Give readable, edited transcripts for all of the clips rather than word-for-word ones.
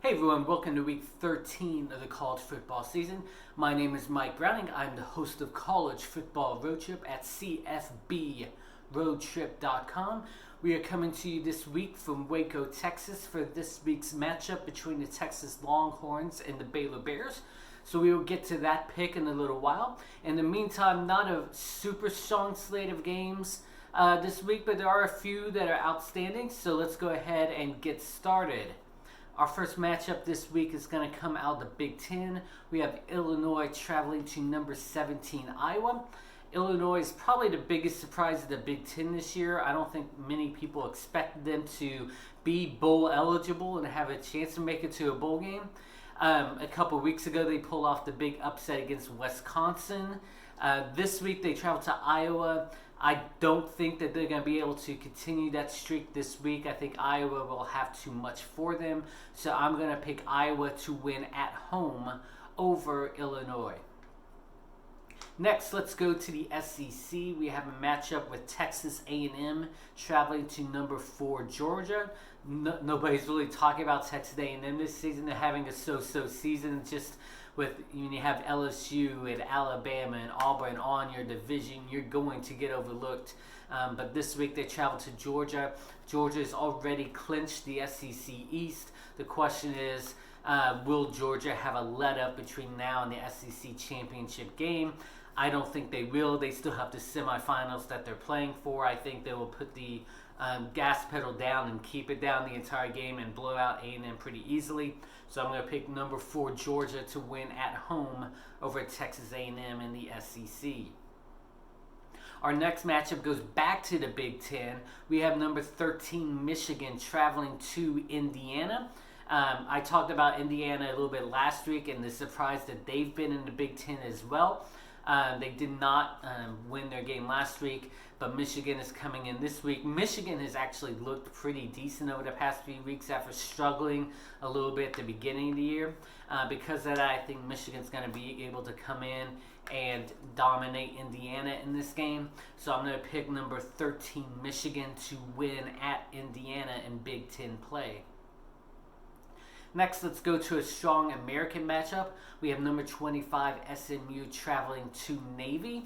Hey everyone, welcome to week 13 of the college football season. My name is Mike Browning. I'm the host of College Football Road Trip at CFBRoadtrip.com. We are coming to you this week from Waco, Texas for this week's matchup between the Texas Longhorns and the Baylor Bears. So we will get to that pick in a little while. In the meantime, not a super strong slate of games this week, but there are a few that are outstanding. So let's go ahead and get started. Our first matchup this week is going to come out of the Big Ten. We have Illinois traveling to number 17, Iowa. Illinois is probably the biggest surprise of the Big Ten this year. I don't think many people expected them to be bowl eligible and have a chance to make it to a bowl game. A couple weeks ago, they pulled off the big upset against Wisconsin. This week, they travel to Iowa. I don't think that they're going to be able to continue that streak this week. I think Iowa will have too much for them. So I'm going to pick Iowa to win at home over Illinois. Next, let's go to the SEC. We have a matchup with Texas A&M traveling to number 4, Georgia. Nobody's really talking about Texas A&M this season. They're having a so-so season. Just with when you have LSU and Alabama and Auburn on your division, you're going to get overlooked. But this week they travel to Georgia. Georgia has already clinched the SEC East. The question is, will Georgia have a let-up between now and the SEC championship game? I don't think they will. They still have the semifinals that they're playing for. I think they will put the gas pedal down and keep it down the entire game and blow out A&M pretty easily. So I'm going to pick number 4 Georgia to win at home over Texas A&M in the SEC. Our next matchup goes back to the Big Ten. We have number 13 Michigan traveling to Indiana. I talked about Indiana a little bit last week and the surprise that they've been in the Big Ten as well. They did not win their game last week, but Michigan is coming in this week. Michigan has actually looked pretty decent over the past few weeks after struggling a little bit at the beginning of the year. Because of that, I think Michigan's going to be able to come in and dominate Indiana in this game. So I'm going to pick number 13 Michigan to win at Indiana in Big Ten play. Next, let's go to a strong American matchup. We have number 25 SMU traveling to Navy.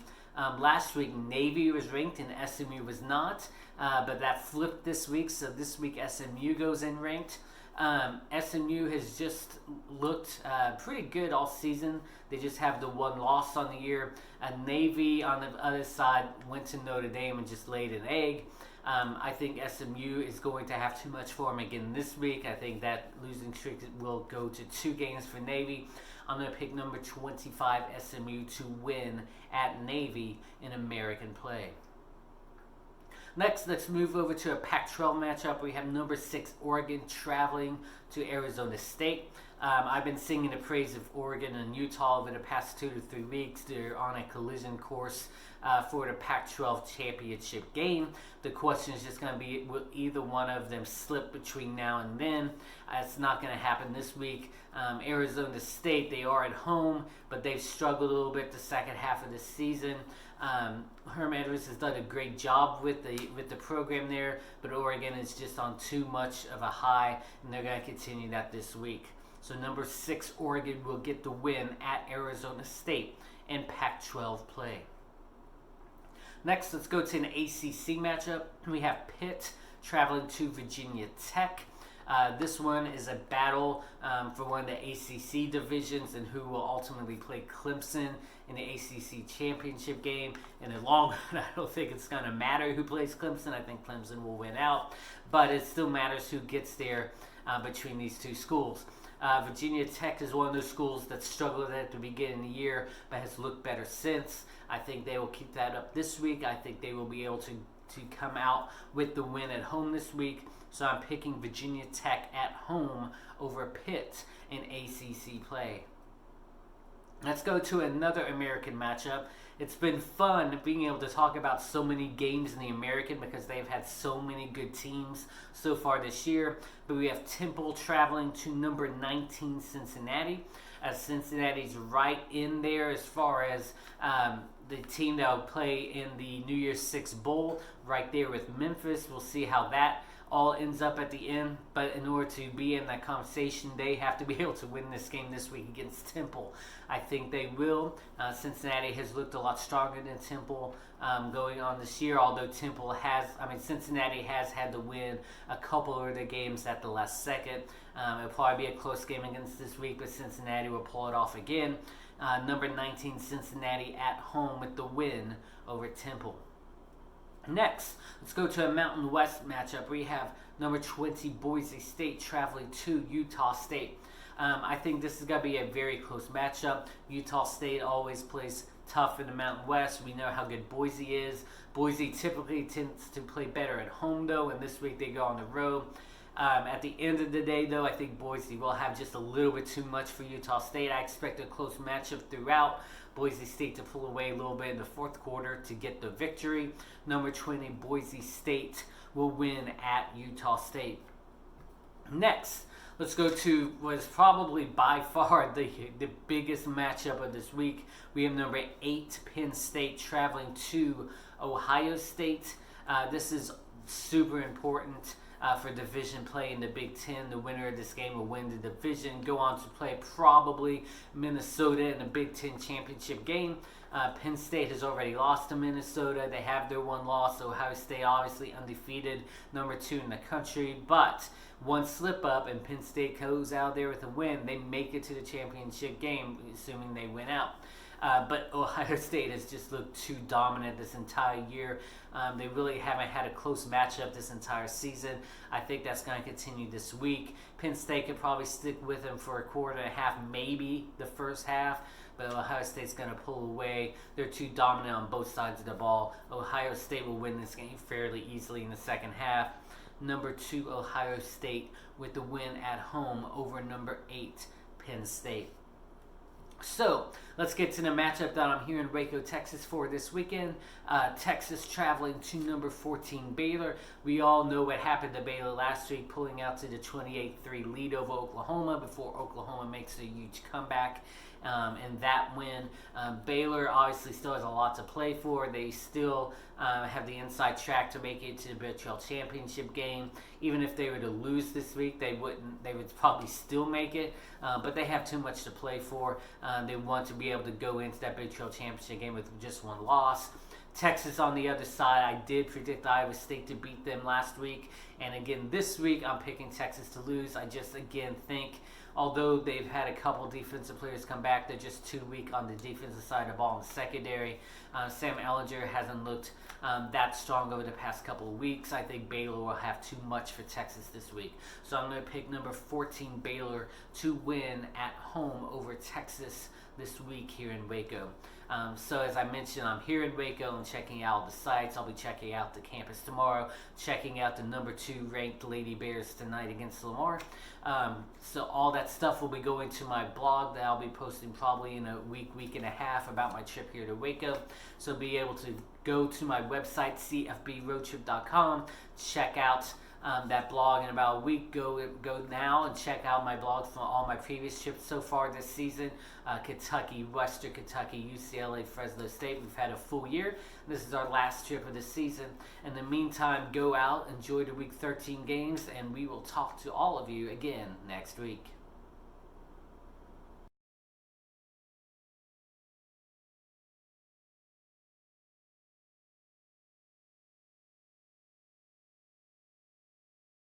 Last week, Navy was ranked and SMU was not, but that flipped this week. So this week, SMU goes in ranked. SMU has just looked pretty good all season. They just have the one loss on the year. Navy, on the other side, went to Notre Dame and just laid an egg. I think SMU is going to have too much for them again this week. I think that losing streak will go to 2 games for Navy. I'm going to pick number 25 SMU to win at Navy in American play. Next, let's move over to a Pac-12 matchup. We have number 6 Oregon traveling to Arizona State. I've been singing the praise of Oregon and Utah over the past 2 to 3 weeks. They're on a collision course for the Pac-12 championship game. The question is just going to be, will either one of them slip between now and then? It's not going to happen this week. Arizona State, they are at home, but they've struggled a little bit the second half of the season. Herm Edwards has done a great job with the program there, but Oregon is just on too much of a high, and they're going to continue that this week. So number 6 Oregon will get the win at Arizona State in Pac-12 play. Next, let's go to an ACC matchup. We have Pitt traveling to Virginia Tech. This one is a battle for one of the ACC divisions and who will ultimately play Clemson in the ACC championship game. In the long run, I don't think it's going to matter who plays Clemson. I think Clemson will win out, but it still matters who gets there between these two schools. Virginia Tech is one of those schools that struggled at the beginning of the year but has looked better since. I think they will keep that up this week. I think they will be able to come out with the win at home this week. So I'm picking Virginia Tech at home over Pitt in ACC play. Let's go to another American matchup. It's been fun being able to talk about so many games in the American because they've had so many good teams so far this year. But we have Temple traveling to number 19 Cincinnati. Cincinnati's right in there as far as the team that will play in the New Year's Six Bowl, right there with Memphis. We'll see how that all ends up at the end. But in order to be in that conversation, they have to be able to win this game this week against Temple. I think they will. Cincinnati has looked a lot stronger than Temple going on this year, although Cincinnati has had to win a couple of their games at the last second. It'll probably be a close game against this week, but Cincinnati will pull it off again. Number 19, Cincinnati at home with the win over Temple. Next, let's go to a Mountain West matchup. We have number 20, Boise State traveling to Utah State. I think this is going to be a very close matchup. Utah State always plays tough in the Mountain West. We know how good Boise is. Boise typically tends to play better at home, though, and this week they go on the road. At the end of the day, though, I think Boise will have just a little bit too much for Utah State. I expect a close matchup throughout. Boise State to pull away a little bit in the fourth quarter to get the victory. Number 20, Boise State will win at Utah State. Next, let's go to what is probably by far the biggest matchup of this week. We have number 8, Penn State traveling to Ohio State. This is super important for division play in the Big Ten. The winner of this game will win the division, go on to play probably Minnesota in the Big Ten championship game. Penn State has already lost to Minnesota. They have their one loss. Ohio State obviously undefeated, number 2 in the country. But one slip up and Penn State goes out there with a win. They make it to the championship game, assuming they win out. But Ohio State has just looked too dominant this entire year. They really haven't had a close matchup this entire season. I think that's going to continue this week. Penn State could probably stick with them for a quarter and a half, maybe the first half. But Ohio State's going to pull away. They're too dominant on both sides of the ball. Ohio State will win this game fairly easily in the second half. Number 2, Ohio State with the win at home over number 8, Penn State. So, let's get to the matchup that I'm here in Waco, Texas for this weekend. Texas traveling to number 14, Baylor. We all know what happened to Baylor last week, pulling out to the 28-3 lead over Oklahoma before Oklahoma makes a huge comeback. And that win, Baylor obviously still has a lot to play for. They still have the inside track to make it to the Big 12 championship game. Even if they were to lose this week, they would probably still make it. But they have too much to play for. They want to be able to go into that Big 12 championship game with just one loss. Texas on the other side, I did predict Iowa State to beat them last week. And again, this week, I'm picking Texas to lose. I just, again, think although they've had a couple defensive players come back, they're just too weak on the defensive side of the ball in the secondary. Sam Ehlinger hasn't looked that strong over the past couple of weeks. I think Baylor will have too much for Texas this week. So I'm going to pick number 14 Baylor to win at home over Texas this week here in Waco. So as I mentioned, I'm here in Waco and checking out the sites. I'll be checking out the campus tomorrow, checking out the number 2 ranked Lady Bears tonight against Lamar. So all that stuff will be going to my blog that I'll be posting probably in a week and a half about my trip here to Waco. So be able to go to my website, cfbroadtrip.com, check out that blog in about a week. Go now and check out my blog from all my previous trips so far this season. Kentucky, Western Kentucky, UCLA, Fresno State. We've had a full year. This is our last trip of the season. In the meantime, go out, enjoy the Week 13 games, and we will talk to all of you again next week.